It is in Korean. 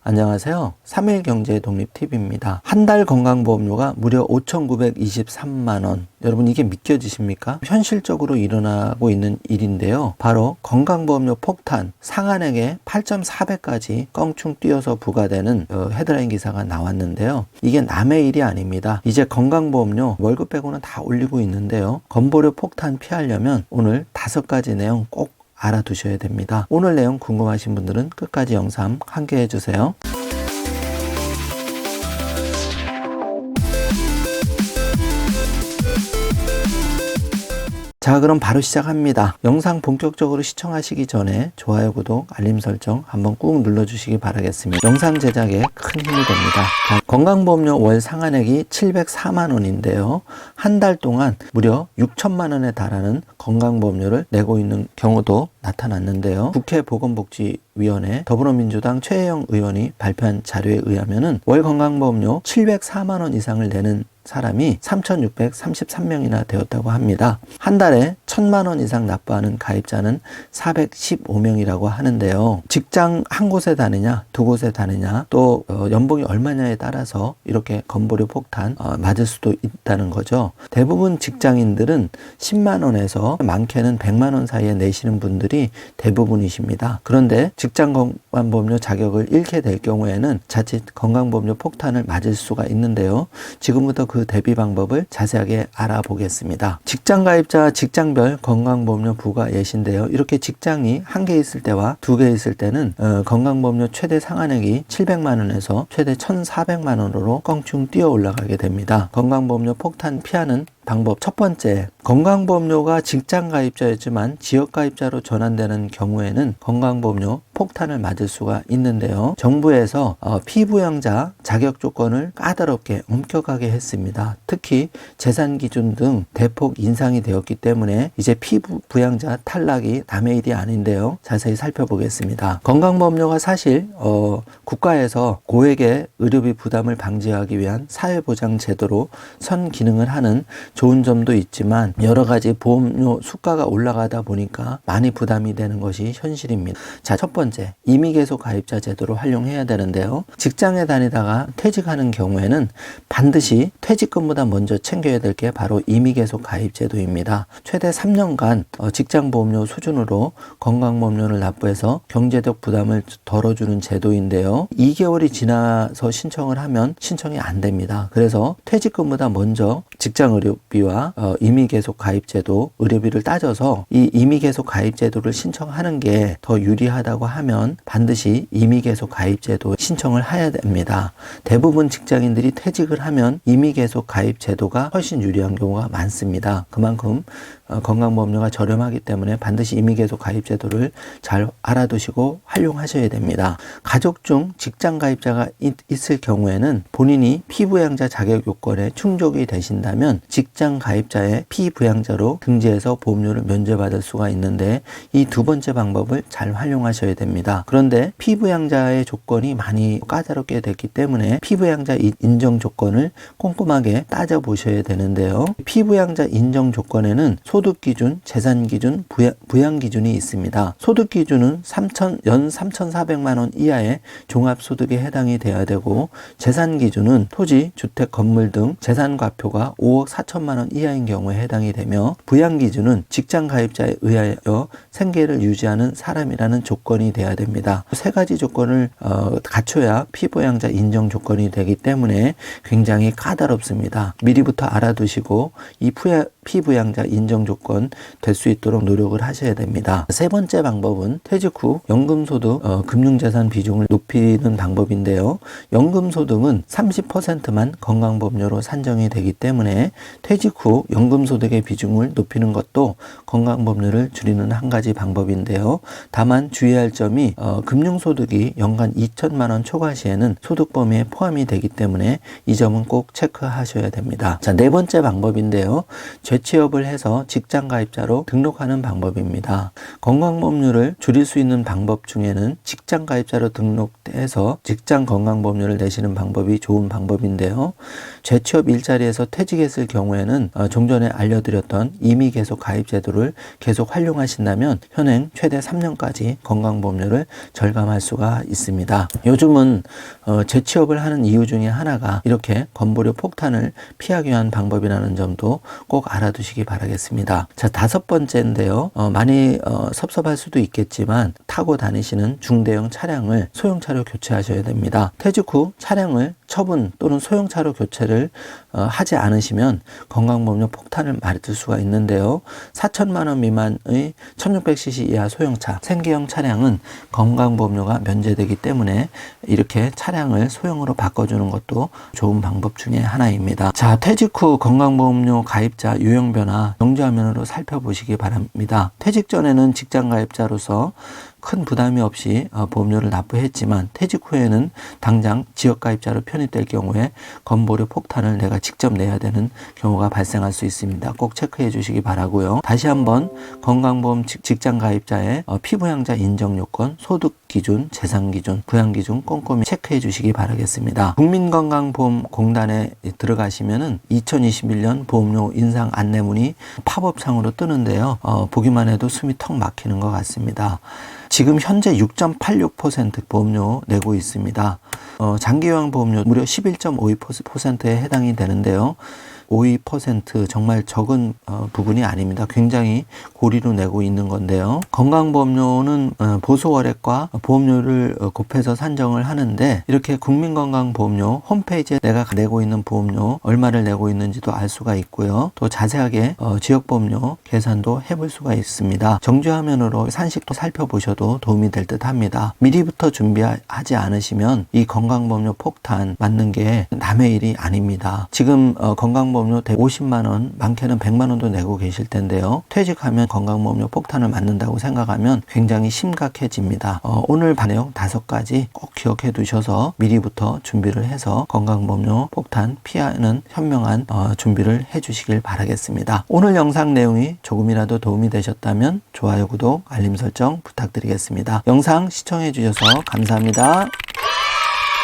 안녕하세요. 3일 경제 독립 팁입니다. 한 달 건강보험료가 무려 5,923만원. 여러분 이게 믿겨지십니까? 현실적으로 일어나고 있는 일인데요. 바로 건강보험료 폭탄, 상한액에 8.4배까지 껑충 뛰어서 부과되는 헤드라인 기사가 나왔는데요. 이게 남의 일이 아닙니다. 이제 건강보험료 월급 빼고는 다 올리고 있는데요. 건보료 폭탄 피하려면 오늘 5가지 내용 꼭 알아두셔야 됩니다. 오늘 내용 궁금하신 분들은 끝까지 영상 함께 해주세요. 자, 그럼 바로 시작합니다. 영상 본격적으로 시청하시기 전에 좋아요, 구독, 알림 설정 한번 꾹 눌러주시기 바라겠습니다. 영상 제작에 큰 힘이 됩니다. 자, 건강보험료 월 상한액이 704만원인데요. 한 달 동안 무려 6천만원에 달하는 건강보험료를 내고 있는 경우도 나타났는데요. 국회 보건복지위원회 더불어민주당 최혜영 의원이 발표한 자료에 의하면은 월 건강보험료 704만원 이상을 내는 사람이 3,633명이나 되었다고 합니다. 한 달에 1,000만원 이상 납부하는 가입자는 415명이라고 하는데요. 직장 한 곳에 다니냐, 두 곳에 다니냐, 또 연봉이 얼마냐에 따라서 이렇게 건보료 폭탄 맞을 수도 있다는 거죠. 대부분 직장인들은 10만원에서 많게는 100만원 사이에 내시는 분들이 대부분이십니다. 그런데 직장 건강보험료 자격을 잃게 될 경우에는 자칫 건강보험료 폭탄을 맞을 수가 있는데요. 지금부터 그 대비 방법을 자세하게 알아보겠습니다. 직장 가입자 직장별 건강보험료 부과 예시인데요. 이렇게 직장이 한 개 있을 때와 2개 있을 때는 건강보험료 최대 상한액이 700만원에서 최대 1,400만원으로 껑충 뛰어 올라가게 됩니다. 건강보험료 폭탄 피하는 방법 첫 번째, 건강보험료가 직장 가입자였지만 지역 가입자로 전환되는 경우에는 건강보험료 폭탄을 맞을 수가 있는데요. 정부에서 피부양자 자격 조건을 까다롭게 엄격하게 했습니다. 특히 재산 기준 등 대폭 인상이 되었기 때문에 이제 피부양자 탈락이 남의 일이 아닌데요. 자세히 살펴보겠습니다. 건강보험료가 사실 국가에서 고액의 의료비 부담을 방지하기 위한 사회보장 제도로 선 기능을 하는 좋은 점도 있지만 여러 가지 보험료 수가가 올라가다 보니까 많이 부담이 되는 것이 현실입니다. 자, 첫 번째, 임의계속 가입자 제도를 활용해야 되는데요. 직장에 다니다가 퇴직하는 경우에는 반드시 퇴직금보다 먼저 챙겨야 될 게 바로 임의계속 가입 제도입니다. 최대 3년간 직장보험료 수준으로 건강보험료를 납부해서 경제적 부담을 덜어주는 제도인데요. 2개월이 지나서 신청을 하면 신청이 안 됩니다. 그래서 퇴직금보다 먼저 직장의료비와 임의계속 가입제도 의료비를 따져서 이 임의계속 가입제도를 신청하는 게 더 유리하다고 하면 반드시 임의계속 가입제도 신청을 해야 됩니다. 대부분 직장인들이 퇴직을 하면 임의계속 가입제도가 훨씬 유리한 경우가 많습니다. 그만큼 건강보험료가 저렴하기 때문에 반드시 임의계속 가입제도를 잘 알아두시고 활용하셔야 됩니다. 가족 중 직장 가입자가 있을 경우에는 본인이 피부양자 자격 요건에 충족이 되신다면 직장 가입자의 피부양자로 등재해서 보험료를 면제받을 수가 있는데 이 두 번째 방법을 잘 활용하셔야 됩니다. 그런데 피부양자의 조건이 많이 까다롭게 됐기 때문에 피부양자 인정 조건을 꼼꼼하게 따져보셔야 되는데요. 피부양자 인정 조건에는 소득 기준, 재산 기준, 부양 기준이 있습니다. 소득 기준은 연 3,400만 원 이하의 종합소득에 해당이 돼야 되고, 재산 기준은 토지, 주택, 건물 등 재산 과표가 5억 4천만 원 이하인 경우에 해당이 되며, 부양 기준은 직장 가입자에 의하여 생계를 유지하는 사람이라는 조건이 돼야 됩니다. 세 가지 조건을 갖춰야 피부양자 인정 조건이 되기 때문에 굉장히 까다롭습니다. 미리부터 알아두시고 이 피부양자 인정 조건 될 수 있도록 노력을 하셔야 됩니다. 세 번째 방법은 퇴직 후 연금소득 금융자산 비중을 높이는 방법인데요. 연금소득은 30%만 건강보험료로 산정이 되기 때문에 퇴직 후 연금소득의 비중을 높이는 것도 건강보험료를 줄이는 한 가지 방법인데요. 다만 주의할 점이 금융소득이 연간 2천만 원 초과 시에는 소득 범위에 포함이 되기 때문에 이 점은 꼭 체크하셔야 됩니다. 자, 네 번째 방법인데요. 재취업을 해서 직장가입자로 등록하는 방법입니다. 건강보험료를 줄일 수 있는 방법 중에는 직장가입자로 등록해서 직장건강보험료를 내시는 방법이 좋은 방법인데요. 재취업 일자리에서 퇴직했을 경우에는 좀 전에 알려드렸던 임의계속 가입제도를 계속 활용하신다면 현행 최대 3년까지 건강보험료를 절감할 수가 있습니다. 요즘은 재취업을 하는 이유 중에 하나가 이렇게 건보료 폭탄을 피하기 위한 방법이라는 점도 꼭 알아두시기 바라겠습니다. 자, 5번째인데요. 많이 섭섭할 수도 있겠지만 타고 다니시는 중대형 차량을 소형차로 교체하셔야 됩니다. 퇴직 후 차량을 처분 또는 소형차로 교체를 하지 않으시면 건강보험료 폭탄을 맞을 수가 있는데요. 4천만 원 미만의 1600cc 이하 소형차, 생계형 차량은 건강보험료가 면제되기 때문에 이렇게 차량을 소형으로 바꿔주는 것도 좋은 방법 중에 하나입니다. 자, 퇴직 후 건강보험료 가입자 유형 변화 경조화면으로 살펴보시기 바랍니다. 퇴직 전에는 직장가입자로서 큰 부담이 없이 보험료를 납부했지만 퇴직 후에는 당장 지역가입자로 편입될 경우에 건보료 폭탄을 내가 직접 내야 되는 경우가 발생할 수 있습니다. 꼭 체크해 주시기 바라고요. 다시 한번 건강보험 직장가입자의 피부양자 인정요건, 소득기준, 재산기준, 부양기준 꼼꼼히 체크해 주시기 바라겠습니다. 국민건강보험공단에 들어가시면은 2021년 보험료 인상 안내문이 팝업창으로 뜨는데요. 보기만 해도 숨이 턱 막히는 것 같습니다. 지금 현재 6.86% 보험료 내고 있습니다. 장기요양 보험료 무려 11.52%에 해당이 되는데요. 52% 정말 적은 부분이 아닙니다. 굉장히 고리로 내고 있는 건데요. 건강보험료는 보수월액과 보험료를 곱해서 산정을 하는데 이렇게 국민건강보험료 홈페이지에 내가 내고 있는 보험료 얼마를 내고 있는지도 알 수가 있고요. 또 자세하게 지역보험료 계산도 해볼 수가 있습니다. 정주화면으로 산식도 살펴보셔도 도움이 될 듯 합니다. 미리부터 준비하지 않으시면 이 건강보험료 폭탄 맞는 게 남의 일이 아닙니다. 지금 건강보험료 50만 원, 많게는 100만 원도 내고 계실 텐데요. 퇴직하면 건강보험료 폭탄을 맞는다고 생각하면 굉장히 심각해집니다. 오늘 내용 5가지 꼭 기억해 두셔서 미리부터 준비를 해서 건강보험료 폭탄 피하는 현명한 준비를 해 주시길 바라겠습니다. 오늘 영상 내용이 조금이라도 도움이 되셨다면 좋아요, 구독, 알림 설정 부탁드리겠습니다. 영상 시청해 주셔서 감사합니다.